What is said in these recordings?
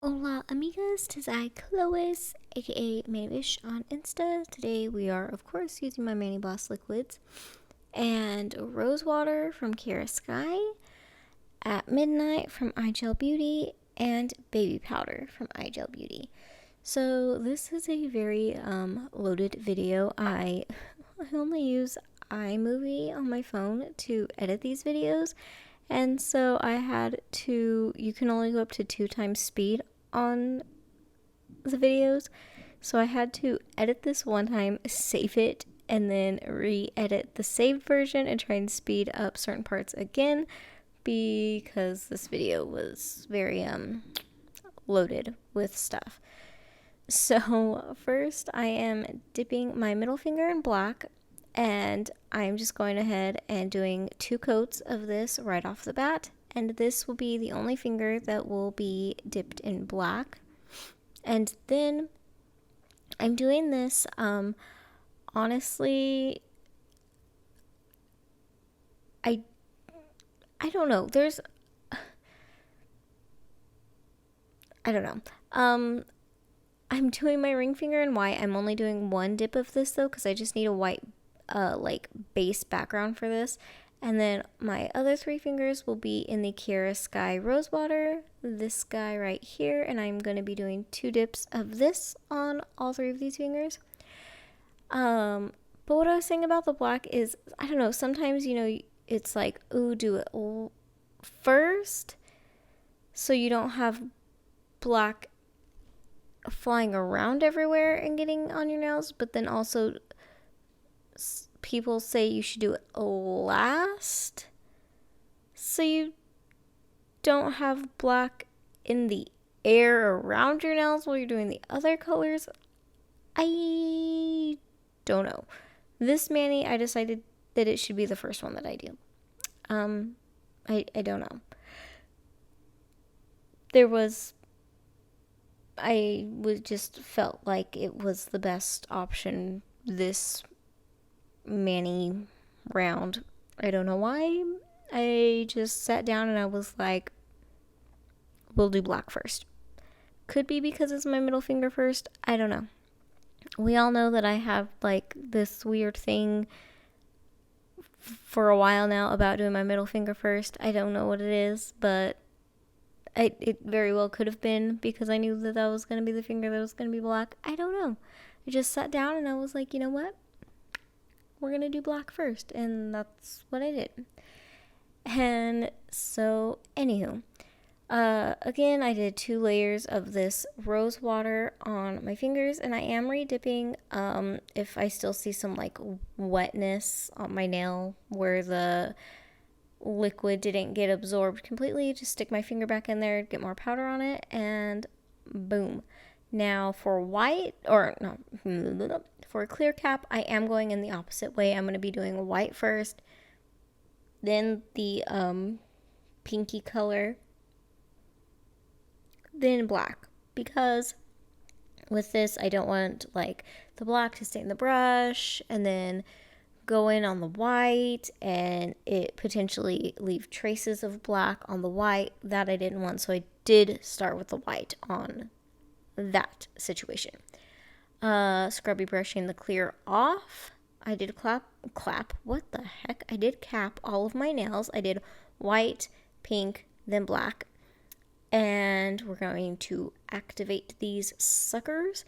Hola amigas, tis I, Chlois, aka Bisshhh on Insta. Today we are, of course, using my Mani Boss liquids and rose water from Kara Sky, at midnight from iGel Beauty, and baby powder from iGel Beauty. So this is a very loaded video. I only use iMovie on my phone to edit these videos, and so I had to, you can only go up to 2 times speed on the videos, so I had to edit this one time, save it, and then re-edit the saved version and try and speed up certain parts again because this video was very loaded with stuff. So first I am dipping my middle finger in black, and I'm just going ahead and doing 2 coats of this right off the bat, and this will be the only finger that will be dipped in black. And then I'm doing this, honestly, I don't know, I don't know, I'm doing my ring finger in white. I'm only doing 1 dip of this though, because I just need a white like base background for this. And then my other 3 fingers will be in the Kara Sky Rose Water, this guy right here, and I'm going to be doing 2 dips of this on all 3 of these fingers. But what I was saying about the black is, I don't know, sometimes, you know, it's like, ooh, do it first so you don't have black flying around everywhere and getting on your nails, but then also people say you should do it last so you don't have black in the air around your nails while you're doing the other colors. I don't know. This mani, I decided that it should be the first one that I do. I don't know. I would just felt like it was the best option this mani round. I don't know why. I just sat down and I was like, we'll do black first. Could be because it's my middle finger first. I don't know. We all know that I have like this weird thing for a while now about doing my middle finger first. I don't know what it is, but it very well could have been because I knew that was going to be the finger that was going to be black. I don't know. I just sat down and I was like, you know what? We're going to do black first. And that's what I did. And so, anywho, again, I did 2 layers of this rose water on my fingers, and I am re-dipping if I still see some like wetness on my nail where the liquid didn't get absorbed completely. Just stick my finger back in there, get more powder on it, and boom. Now for white, or no, for a clear cap, I am going in the opposite way. I'm going to be doing white first, then the pinky color, then black, because with this I don't want like the black to stain the brush and then go in on the white and it potentially leave traces of black on the white. That I didn't want, so I did start with the white on that situation. Scrubby brushing the clear off. I did clap, what the heck? I did cap all of my nails. I did white, pink, then black. And we're going to activate these suckers.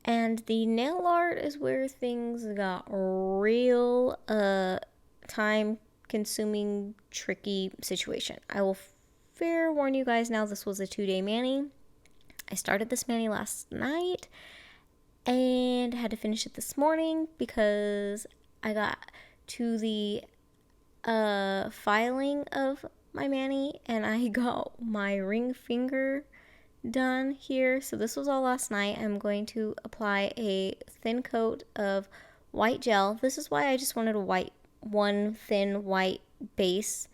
And the nail art is where things got real time-consuming, tricky situation. I will fair warn you guys now, this was a 2-day mani. I started this mani last night and had to finish it this morning because I got to the filing of my mani and I got my ring finger done here. So this was all last night. I'm going to apply a thin coat of white gel. This is why I just wanted one thin white base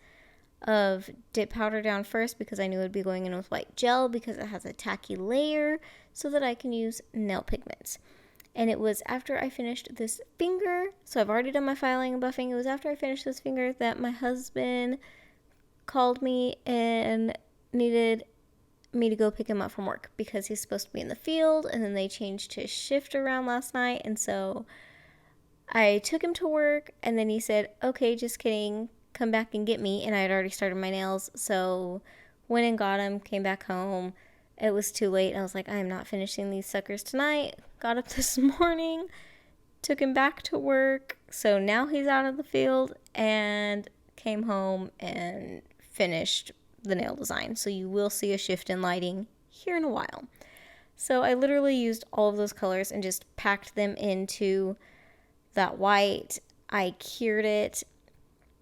of dip powder down first, because I knew it would be going in with white gel because it has a tacky layer so that I can use nail pigments. And it was after I finished this finger, so I've already done my filing and buffing. It was after I finished this finger that my husband called me and needed me to go pick him up from work because he's supposed to be in the field, and then they changed his shift around last night, and so I took him to work, and then he said, okay, just kidding, come back and get me, and I had already started my nails, so went and got him, came back home. It was too late. I was like, I am not finishing these suckers tonight. Got up this morning, took him back to work, so now he's out of the field, and came home and finished the nail design. So you will see a shift in lighting here in a while. So I literally used all of those colors and just packed them into that white. I cured it.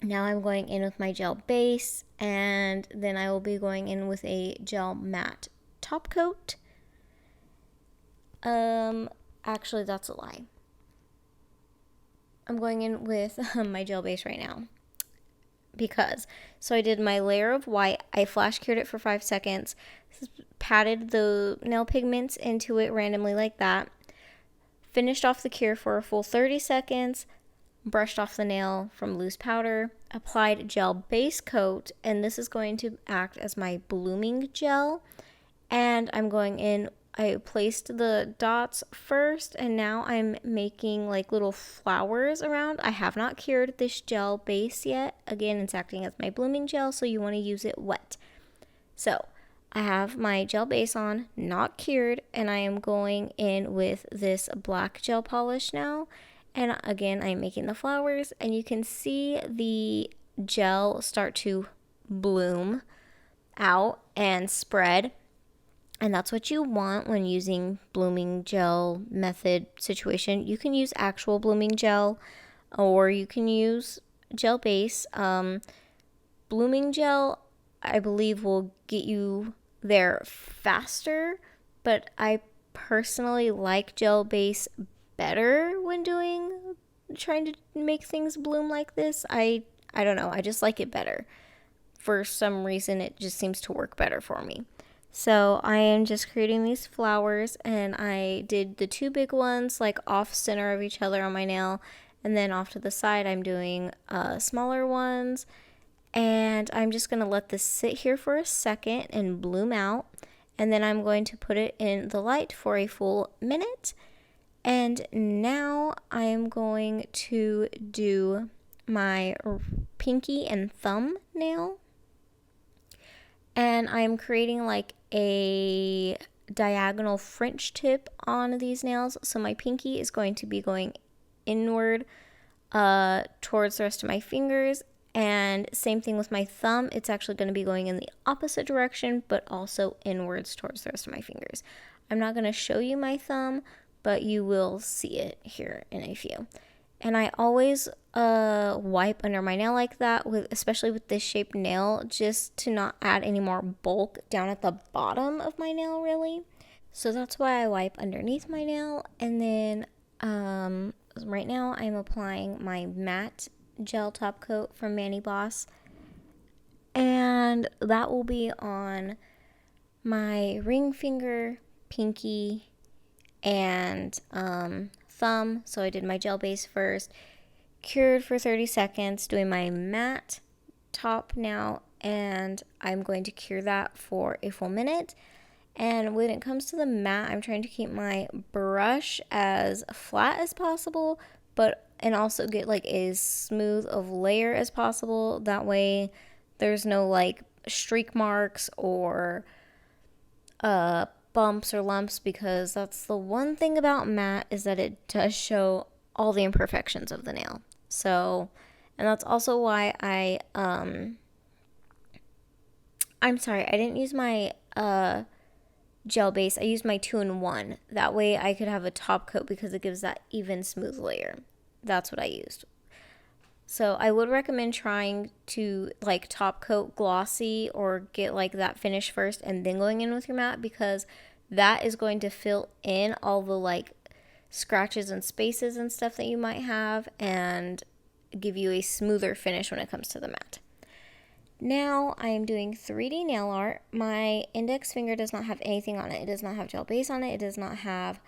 Now I'm going in with my gel base, and then I will be going in with a gel matte top coat. Actually, that's a lie. I'm going in with my gel base right now. So I did my layer of white, I flash cured it for 5 seconds, patted the nail pigments into it randomly like that, finished off the cure for a full 30 seconds, brushed off the nail from loose powder, applied gel base coat, and this is going to act as my blooming gel, and I'm going in, I placed the dots first, and now I'm making like little flowers around. I have not cured this gel base yet. Again, it's acting as my blooming gel, so you want to use it wet. So I have my gel base on, not cured, and I am going in with this black gel polish now. And again, I'm making the flowers, and you can see the gel start to bloom out and spread. And that's what you want when using blooming gel method situation. You can use actual blooming gel, or you can use gel base. Blooming gel, I believe, will get you there faster, but I personally like gel base better when trying to make things bloom like this. I don't know, I just like it better. For some reason, it just seems to work better for me. So I am just creating these flowers, and I did the 2 big ones like off center of each other on my nail, and then off to the side I'm doing smaller ones, and I'm just going to let this sit here for a second and bloom out, and then I'm going to put it in the light for a full minute. And now I am going to do my pinky and thumb nail, and I'm creating like a diagonal French tip on these nails. So my pinky is going to be going inward towards the rest of my fingers, and same thing with my thumb. It's actually going to be going in the opposite direction, but also inwards towards the rest of my fingers. I'm not going to show you my thumb, but you will see it here in a few. And I always wipe under my nail like that, especially with this shaped nail, just to not add any more bulk down at the bottom of my nail, really. So that's why I wipe underneath my nail. And then right now I'm applying my matte gel top coat from Mani Boss. And that will be on my ring finger, pinky, and thumb. So I did my gel base first, cured for 30 seconds, doing my matte top now, and I'm going to cure that for a full minute. And when it comes to the matte, I'm trying to keep my brush as flat as possible, and also get like as smooth of layer as possible. That way there's no like streak marks or bumps or lumps, because that's the one thing about matte, is that it does show all the imperfections of the nail. So, and that's also why I'm sorry, I didn't use my gel base. I used my 2-in-1. That way I could have a top coat because it gives that even smooth layer. That's what I used. So I would recommend trying to like top coat glossy, or get like that finish first and then going in with your matte, because that is going to fill in all the like scratches and spaces and stuff that you might have, and give you a smoother finish when it comes to the matte. Now I am doing 3D nail art. My index finger does not have anything on it. It does not have gel base on it. It does not have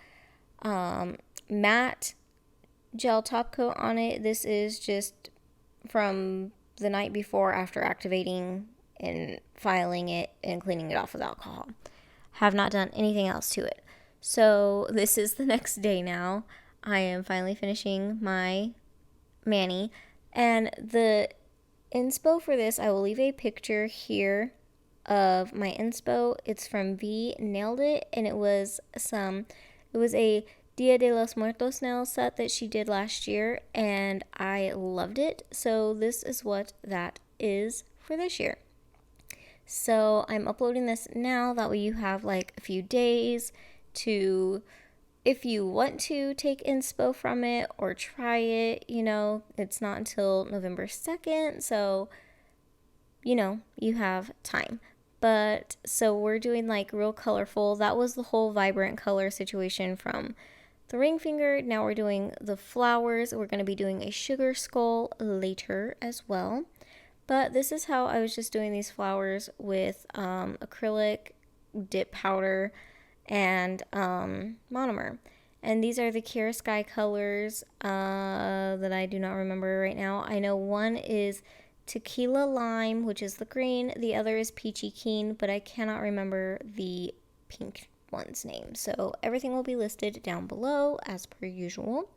matte gel top coat on it. This is just from the night before after activating and filing it and cleaning it off with alcohol. have not done anything else to it. So this is the next day now. I am finally finishing my mani, and the inspo for this, I will leave a picture here of my inspo. It's from VeeNailedIt, and it was a Dia De Los Muertos nail set that she did last year, and I loved it. So this is what that is for this year. So I'm uploading this now, that way you have like a few days to, if you want to take inspo from it or try it. It's not until November 2nd, so you have time. But so we're doing like real colorful. That was the whole vibrant color situation from the ring finger. Now we're doing the flowers. We're going to be doing a sugar skull later as well. But this is how I was just doing these flowers with acrylic, dip powder, and monomer. And these are the Kiara Sky colors that I do not remember right now. I know one is Tequila Lime, which is the green. The other is Peachy Keen, but I cannot remember the pink one's name. So everything will be listed down below as per usual.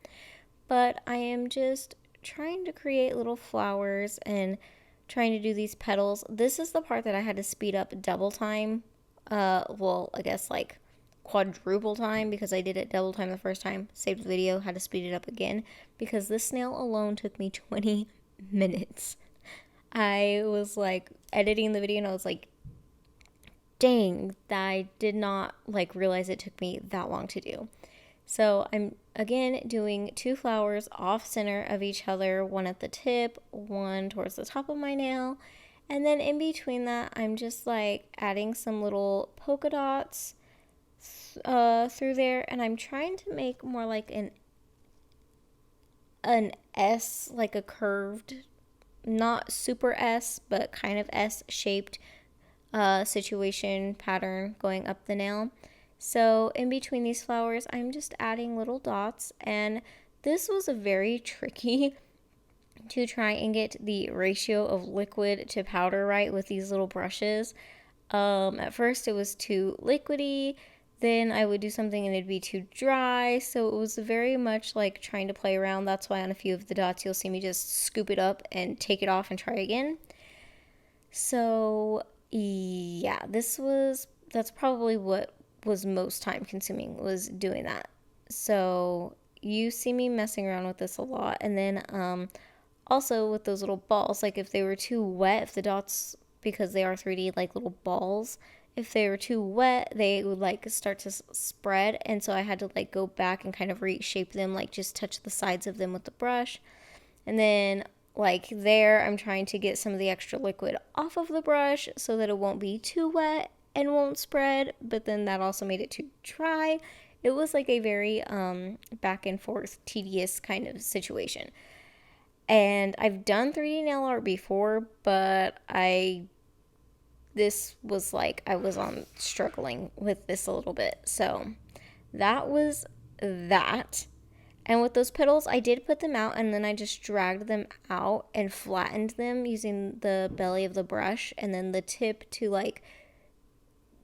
But I am just trying to create little flowers and trying to do these petals. This is the part that I had to speed up double time. Well, I guess like quadruple time, because I did it double time the first time, saved the video, had to speed it up again, because this nail alone took me 20 minutes. I was like editing the video and I was like, dang, I did not like realize it took me that long to do. So I'm again doing 2 flowers off center of each other, one at the tip, one towards the top of my nail, and then in between that I'm just like adding some little polka dots through there, and I'm trying to make more like an S, like a curved, not super S, but kind of S shaped situation pattern going up the nail. So in between these flowers, I'm just adding little dots, and this was very tricky to try and get the ratio of liquid to powder right with these little brushes. At first it was too liquidy, then I would do something and it'd be too dry, so it was very much like trying to play around. That's why on a few of the dots you'll see me just scoop it up and take it off and try again. So yeah, that's probably what was most time consuming, was doing that. So you see me messing around with this a lot. And then also with those little balls, like if they were too wet, if the dots, because they are 3D like little balls, if they were too wet, they would like start to spread, and so I had to like go back and kind of reshape them, like just touch the sides of them with the brush. And then like there, I'm trying to get some of the extra liquid off of the brush so that it won't be too wet and won't spread, but then that also made it too dry. It was like a very back and forth, tedious kind of situation. And I've done 3D nail art before, but this was like, I was struggling with this a little bit. So that was that. And with those petals, I did put them out, and then I just dragged them out and flattened them using the belly of the brush, and then the tip to like,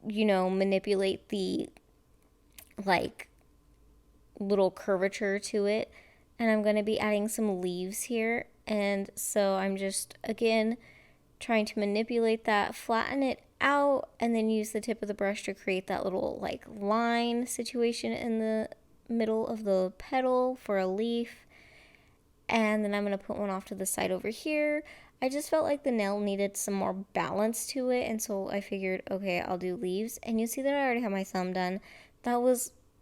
manipulate the like little curvature to it. And I'm going to be adding some leaves here. And so I'm just, again, trying to manipulate that, flatten it out, and then use the tip of the brush to create that little like line situation in the middle of the petal for a leaf. And then I'm going to put one off to the side over here. I just felt like the nail needed some more balance to it, and so I figured, okay, I'll do leaves. And you see that I already have my thumb done.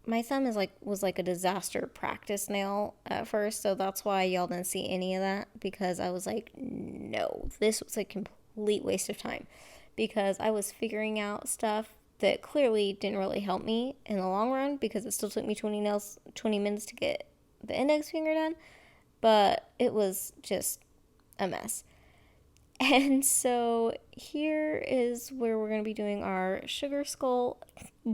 My thumb was like a disaster practice nail at first, so that's why y'all didn't see any of that, because I was like, no, this was a complete waste of time, because I was figuring out stuff that clearly didn't really help me in the long run, because it still took me 20 minutes to get the index finger done, but it was just a mess. And so here is where we're going to be doing our sugar skull.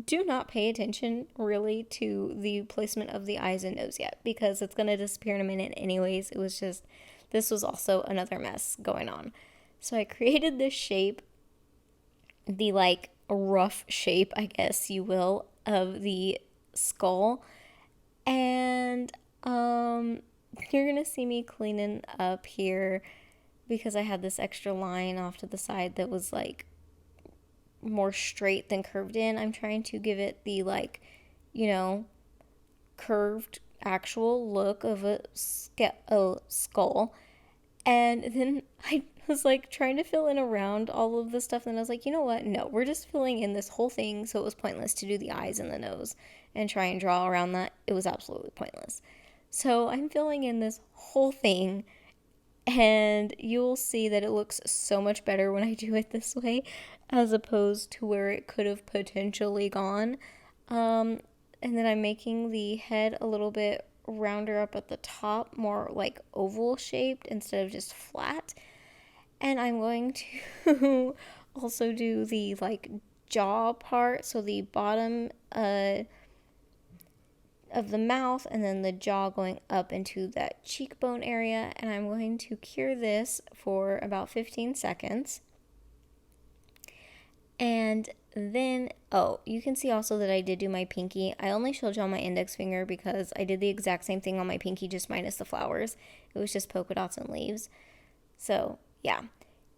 Do not pay attention really to the placement of the eyes and nose yet, because it's going to disappear in a minute anyways. This was also another mess going on. So I created this shape, the like rough shape, I guess you will, of the skull. And you're gonna see me cleaning up here because I had this extra line off to the side that was like more straight than curved in. I'm trying to give it the like, you know, curved actual look of a skull. And then I was like trying to fill in around all of the stuff, and I was like, you know what? No, we're just filling in this whole thing, so it was pointless to do the eyes and the nose and try and draw around that. It was absolutely pointless. So I'm filling in this whole thing, and you'll see that it looks so much better when I do it this way as opposed to where it could have potentially gone. And then I'm making the head a little bit rounder up at the top, more like oval shaped instead of just flat. And I'm going to also do the like jaw part, so the bottom of the mouth and then the jaw going up into that cheekbone area. And I'm going to cure this for about 15 seconds. And then, oh, you can see also that I did do my pinky. I only showed you on my index finger because I did the exact same thing on my pinky, just minus the flowers. It was just polka dots and leaves. So, yeah.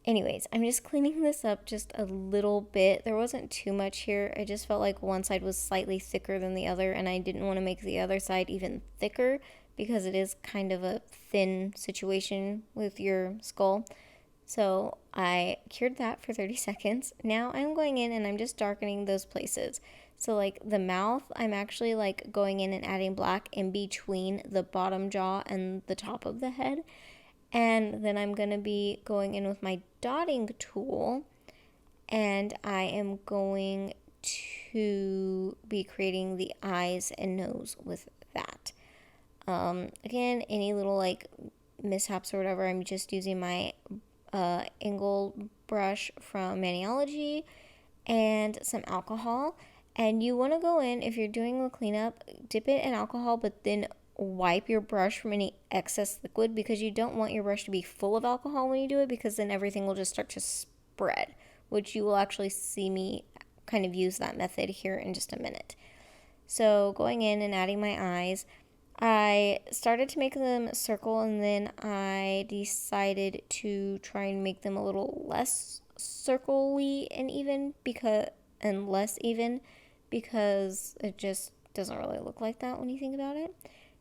Anyways, I'm just cleaning this up just a little bit. There wasn't too much here. I just felt like one side was slightly thicker than the other, and I didn't want to make the other side even thicker because it is kind of a thin situation with your skull. So I cured that for 30 seconds. Now I'm going in and I'm just darkening those places. So like the mouth, I'm actually like going in and adding black in between the bottom jaw and the top of the head. And then I'm going to be going in with my dotting tool, and I am going to be creating the eyes and nose with that. Again, any little like mishaps or whatever, I'm just using my angle brush from VeeNailedIt and some alcohol. And you want to go in, if you're doing the cleanup, dip it in alcohol, but then wipe your brush from any excess liquid, because you don't want your brush to be full of alcohol when you do it, because then everything will just start to spread, which you will actually see me kind of use that method here in just a minute. So going in and adding my eyes, I started to make them circle, and then I decided to try and make them a little less circle-y and even less even, because it just doesn't really look like that when you think about it.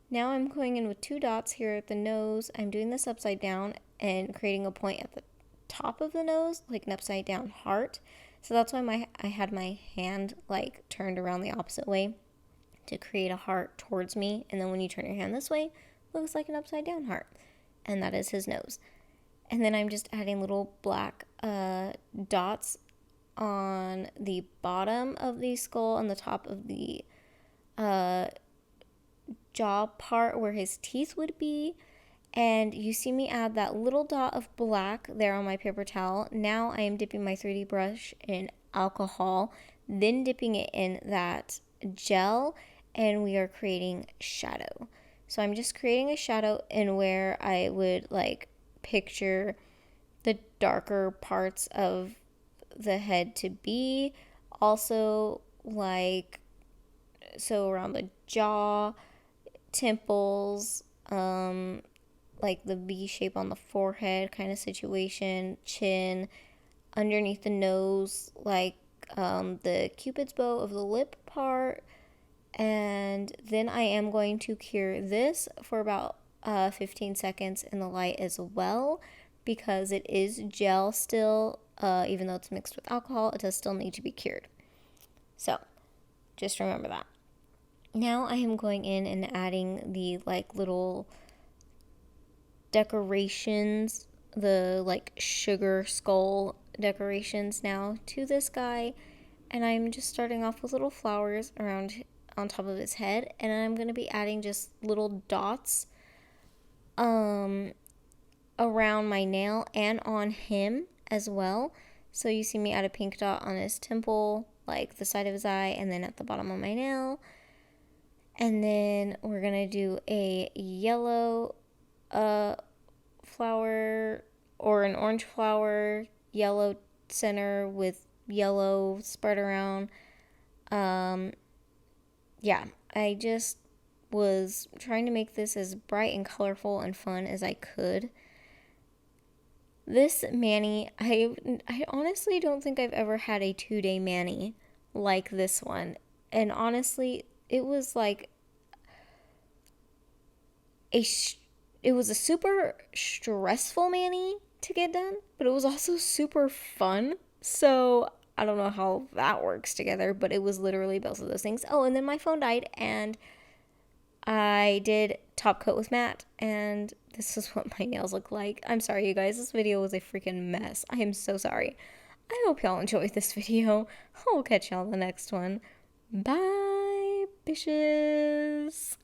Now I'm going in with 2 dots here at the nose. I'm doing this upside down and creating a point at the top of the nose, like an upside down heart. So that's why I had my hand like turned around the opposite way to create a heart towards me. And then when you turn your hand this way, it looks like an upside down heart. And that is his nose. And then I'm just adding little black dots on the bottom of the skull and the top of the jaw part where his teeth would be. And you see me add that little dot of black there on my paper towel. Now I am dipping my 3D brush in alcohol, then dipping it in that gel, and we are creating shadow. So I'm just creating a shadow in where I would like picture the darker parts of the head to be. Also, like, so around the jaw, temples, like the V shape on the forehead kind of situation, chin, underneath the nose, like the cupid's bow of the lip part. And then I am going to cure this for about 15 seconds in the light as well, because it is gel still. Even though it's mixed with alcohol, it does still need to be cured. So just remember that. Now I am going in and adding the like little decorations, the like sugar skull decorations now to this guy. And I'm just starting off with little flowers around on top of his head, and I'm going to be adding just little dots around my nail and on him as well. So you see me add a pink dot on his temple, like the side of his eye, and then at the bottom of my nail. And then we're going to do a yellow flower or an orange flower, yellow center with yellow spread around. Yeah, I just was trying to make this as bright and colorful and fun as I could. This mani, I honestly don't think I've ever had a 2-day mani like this one. And honestly, it was like it was a super stressful mani to get done, but it was also super fun. So I don't know how that works together, but it was literally both of those things. Oh, and then my phone died, and I did top coat with matte, and this is what my nails look like. I'm sorry, you guys. This video was a freaking mess. I am so sorry. I hope y'all enjoyed this video. I'll catch y'all in the next one. Bye, bitches.